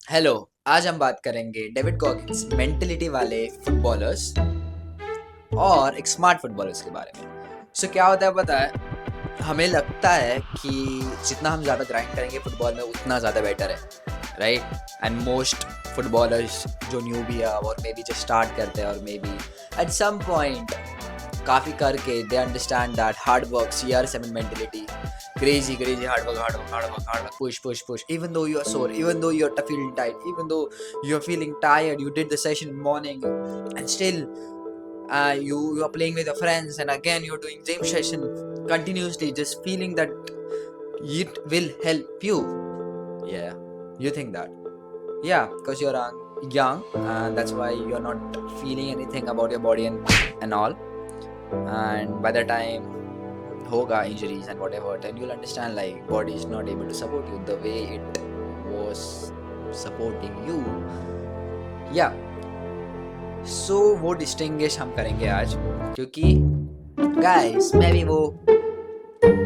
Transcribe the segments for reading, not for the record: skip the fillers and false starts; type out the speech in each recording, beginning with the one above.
Hello. आज हम बात करेंगे डेविड गॉगिंस मेंटेलिटी वाले फुटबॉलर्स और एक स्मार्ट फुटबॉलर्स के बारे में। क्या होता है पता है, हमें लगता है कि जितना हम ज़्यादा ग्राइंड करेंगे फुटबॉल में उतना ज़्यादा बेटर है, राइट? एंड मोस्ट फुटबॉलर्स जो न्यूबी है और मे बी जो स्टार्ट करते हैं और maybe at some point काफ़ी करके they understand that hard work CR7 mentality, crazy hard work, push, even though you are sore, even though you're feeling tired, even though you're feeling tired, you did the session in morning and still you are playing with your friends and again you're doing gym session continuously, just feeling that it will help you. Yeah, you think that, yeah, because you're young and that's why you're not feeling anything about your body and all, and by the time hoga injuries and whatever, then you'll understand like body is not able to support you the way it was supporting you. Yeah, so वो distinguish हम करेंगे आज, क्योंकि guys मैं भी वो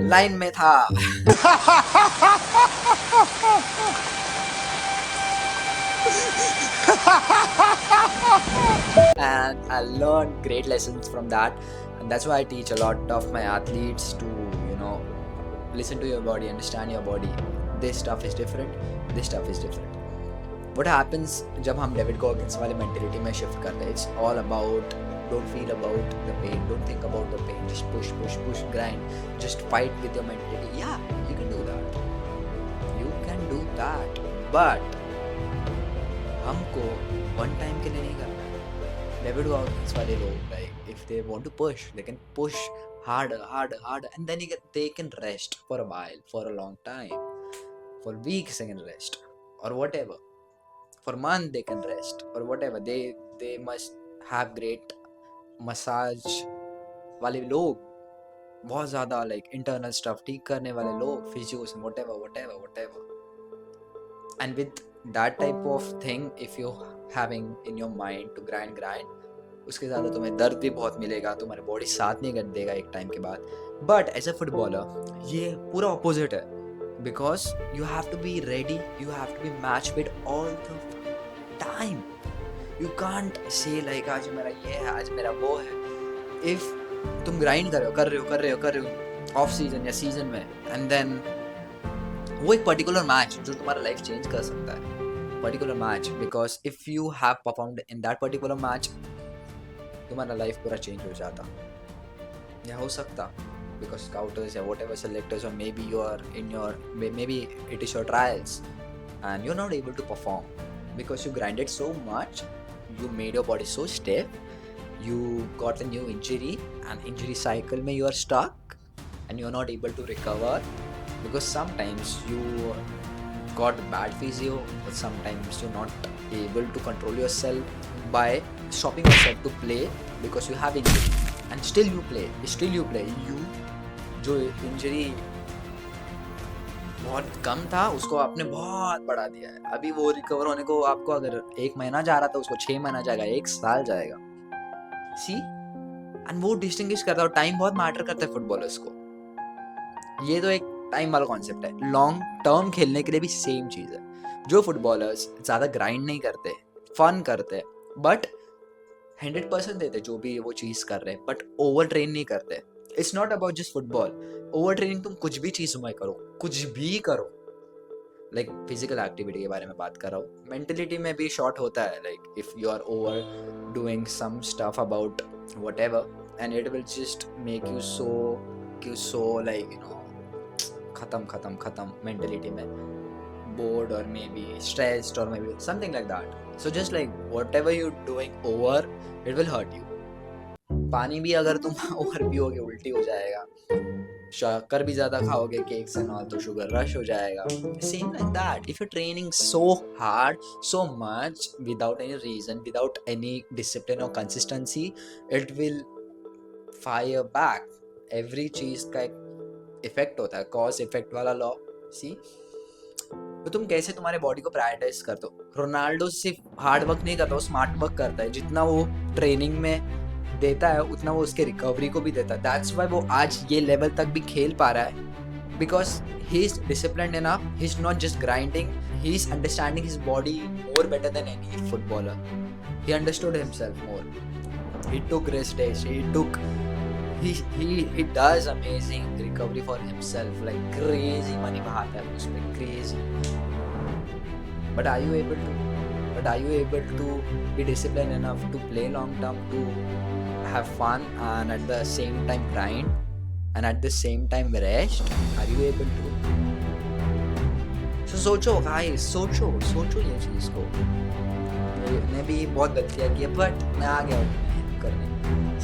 line में था and I learned great lessons from that, and that's why I teach a lot of my athletes to, listen to your body, understand your body. This stuff is different, this stuff is different. What happens जब हम David Goggins वाले mentality में shift करते हैं, it's all about don't feel about the pain, don't think about the pain, just push, grind, just fight with your mentality. Yeah, you can do that, but हमको one time के लिए नहीं करना है। David Goggins वाले लोग, like if they want to push, they can push harder, and then they can rest for a while, for a long time, for weeks they can rest or whatever, for month they can rest or whatever. They must have great massage वाले लोग, बहुत ज़्यादा like internal stuff ठीक करने वाले लोग, physios and whatever. And with that type of thing, if you having in your mind to grind, उसके ज़्यादा तुम्हें दर्द भी बहुत मिलेगा, तुम्हारी बॉडी साथ नहीं कर देगा एक टाइम के बाद. बट एज अ फुटबॉलर ये पूरा ऑपोजिट है, because you have to be ready, you have to be match fit all the time. You can't say like आज मेरा ये है, आज मेरा वो है. इफ तुम ग्राइंड कर रहे हो ऑफ सीजन या सीजन में, एंड देन वो एक पर्टिकुलर मैच जो तुम्हारा लाइफ चेंज कर सकता है, particular match, because if you have performed in that particular match तुम्हारा लाइफ पूरा चेंज हो जाता या हो सकता, बिकॉज स्काउटर्स या वॉट एवर सेलेक्टर्स, और maybe you are in your, maybe it is your trials and you are not able to perform because you grinded so much, you made your body so stiff, you got a new injury, and injury cycle mein you are stuck and you are not able to recover, because sometimes you got bad physio, but sometimes you're not able to control yourself by stopping yourself to play because you have injury, and still you play. You जो injury बहुत कम था उसको आपने बहुत बढ़ा दिया है. अभी वो रिकवर होने को आपको अगर 1 महीना जा रहा था उसको 6 महीना जाएगा, 1 साल जाएगा. सी, एंड वो डिस्टिंग्विश करता है. टाइम बहुत मैटर करता है फुटबॉलर्स को. ये तो एक टाइम वाला कॉन्सेप्ट है. लॉन्ग टर्म खेलने के लिए भी सेम चीज़ है. जो फुटबॉलर्स ज़्यादा ग्राइंड नहीं करते, फन करते, बट 100% देते जो भी वो चीज़ कर रहे हैं, बट ओवर ट्रेन नहीं करते. It's not about just football. Over training तुम कुछ भी चीज़ में करो, कुछ भी करो, लाइक फिजिकल एक्टिविटी के बारे में बात कर रहा हूँ. मेंटेलिटी में भी शॉर्ट होता है, like if you are over doing some stuff about whatever, and it will just make you so like खत्म मेंटेलिटी में, bored or maybe stressed or maybe something like that. So just like whatever you're doing over, it will hurt you. पानी भी अगर तुम over पियोगे उल्टी हो जाएगा. शक्कर भी ज़्यादा खाओगे, केक्स एंड ऑल, तो शुगर रश हो जाएगा. Same like that. If you're training so hard, so much, without any reason, without any discipline or consistency, it will fire back. Every चीज़ का एक इफेक्ट होता है, कॉज इफेक्ट वाला law. सी, तो तुम कैसे तुम्हारे बॉडी को प्रायोरिटाइज करते हो. रोनाल्डो सिर्फ हार्ड वर्क नहीं करता, वो स्मार्ट वर्क करता है. जितना वो ट्रेनिंग में देता है उतना वो उसके रिकवरी को भी देता है. दैट्स वाई वो आज ये लेवल तक भी खेल पा रहा है. because he's disciplined enough. He's not just grinding, he's understanding his body more better than any footballer. He understood himself more. He took rest days, he does amazing recovery for himself, like crazy money bahata hai usme, crazy. But are you able to be disciplined enough to play long term, to have fun and at the same time grind and at the same time rest? Are you able to? So सोचो guys, सोचो ये चीज को. मैंने भी बहुत गलतियाँ की, but मैं आ गया हूँ करने.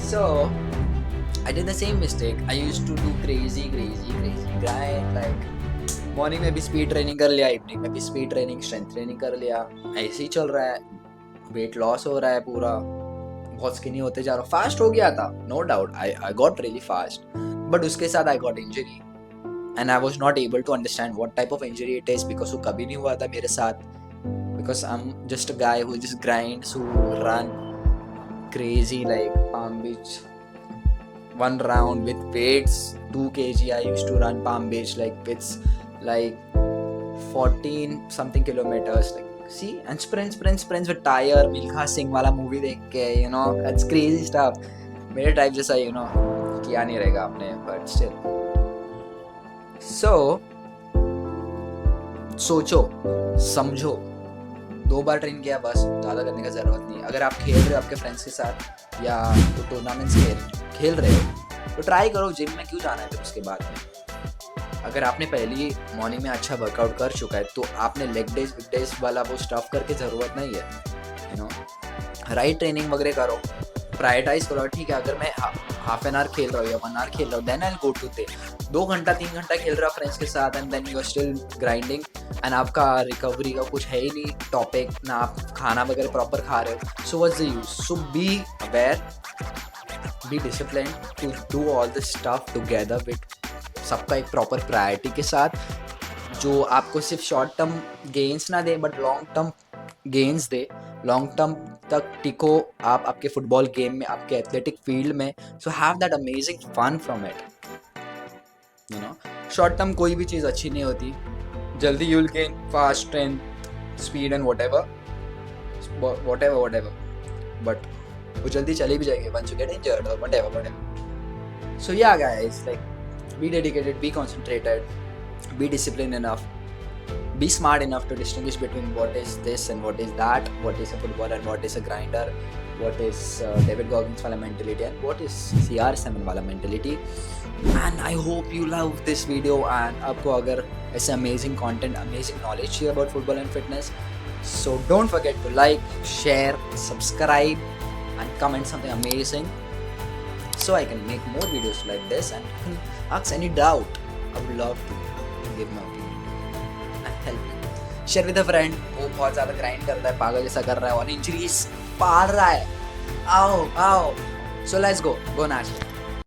So I did the same mistake. I used to do crazy grind, like morning में भी स्पीड ट्रेनिंग कर लिया, इवनिंग में भी स्पीड ट्रेनिंग, स्ट्रेंथ ट्रेनिंग कर लिया. ऐसे ही चल रहा है, वेट लॉस हो रहा है पूरा, बहुत स्किनी होते जा रहा हूँ. फास्ट हो गया था, no doubt, I got really fast, but उसके साथ I got injury and I was not able to understand what type of injury it is, because वो कभी नहीं हुआ था मेरे साथ. Because I am just a guy who just grinds, who run crazy like Palm Beach, one round with weights 2 kg. I used to run Palm Beach like it's like 14 something kilometers, like see, and sprints with tire. Milkha Singh वाला movie देख के, you know, that's crazy stuff. मेरे type जैसा, you know, किया नहीं रहेगा आपने, but still. So सोचो, समझो, 2 बार ट्रेन किया बस, ज़्यादा करने का ज़रूरत नहीं. अगर आप खेल रहे हो आपके फ्रेंड्स के साथ या तो टूर्नामेंट्स खेल रहे हो तो ट्राई करो. जिम में क्यों जाना है फिर उसके बाद में? अगर आपने पहली मॉर्निंग में अच्छा वर्कआउट कर चुका है तो आपने लेग डेज वाला वो स्टफ करके ज़रूरत नहीं है. यू नो, राइट ट्रेनिंग वगैरह करो, प्रायोरिटाइज करो. ठीक है, अगर मैं हाफ एन आवर खेल रहा हूँ या 1 आवर खेल रहा हूँ, then I will go today. 2 घंटा 3 घंटा खेल रहा हूँ फ्रेंड्स के साथ and then you are still grinding and आपका रिकवरी का कुछ है ही नहीं टॉपिक, ना आप खाना वगैरह प्रॉपर खा रहे हो. So what's the use? So be aware, be discipline to do all the stuff together with सबका एक प्रॉपर प्रायोरिटी के साथ, जो आपको सिर्फ शॉर्ट टर्म गेन्स ना दे बट लॉन्ग टर्म गेन्स दे. लॉन्ग टर्म तक टिको आप आपके फुटबॉल गेम में, आपके एथलेटिक फील्ड में. So have that amazing fun from it. You know, short term कोई भी चीज़ अच्छी नहीं होती. जल्दी you will gain fast strength, speed and whatever, but वो जल्दी चली भी जाएगी once you get injured or whatever. So yeah guys, like be dedicated, be concentrated, be disciplined enough, be smart enough to distinguish between what is this and what is that, what is a footballer and what is a grinder, what is David Goggins wala mentality and what is CR7 wala mentality. And I hope you love this video and आपको अगर ऐसे amazing content, amazing knowledge चाहिए about football and fitness, so don't forget to like, share, subscribe and comment something amazing so I can make more videos like this. And you can ask any doubt, I would love to give my opinion and help you. Share with a friend, वो बहुत ज़्यादा grind कर रहा है, पागल जैसा कर रहा है और injuries पाल रहा है. आओ, so let's go Nash.